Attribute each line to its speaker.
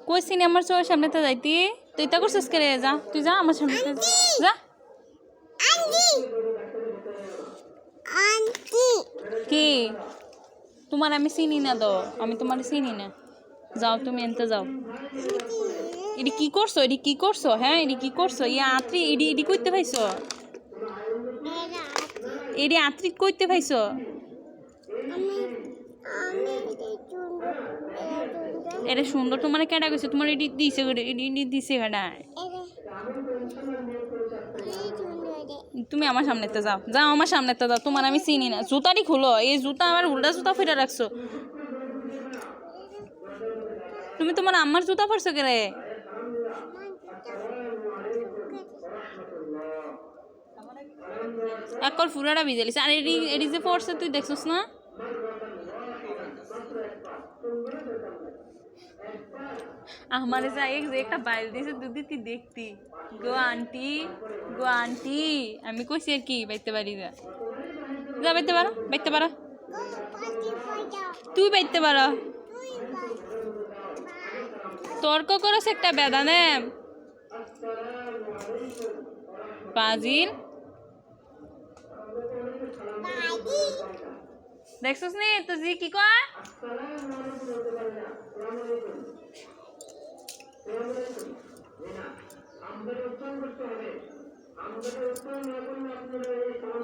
Speaker 1: কই সিনে আমার চোখের সামনে তো যাইতি তুই তা করছিস কে রে যা তুই যা আমার সামনে যা কি তোমার আমি চিনি না তো আমি তোমার চিনি না যাও তুমি এনতে যাও এডি কি করছো হ্যাঁ এডি কি করছো ইয়া আত্রি এডি কইতে পাইছো এডি আত্রি কইতে পাইছো এটা সুন্দর তোমার কেডা কইছে তোমার এডি দিছে এডি দিছে কেডা তুমি আমার সামনেতে যাও যাও আমার সামনেতে যাও তোমার আমি চিনি না জুতাটি খুলো এই জুতা আমার উল্টা জুতা ফিরে রাখছো তুমি তোমার আম্মার জুতা পরছো কে রে একর ফুরাটা ভিজেলিস আর এডি যে পরছে তুই দেখছস না আমার যে একটা বাইল দিয়েছে দুধি তুই দেখতি গো আন্টি আমি কইছি আর কি বাইতে পারি যা যা বাইতে পারো তুই বাইতে পারো তর্ক করস একটা বেদানে পাজিল দেখছস নি তো জি কি কয়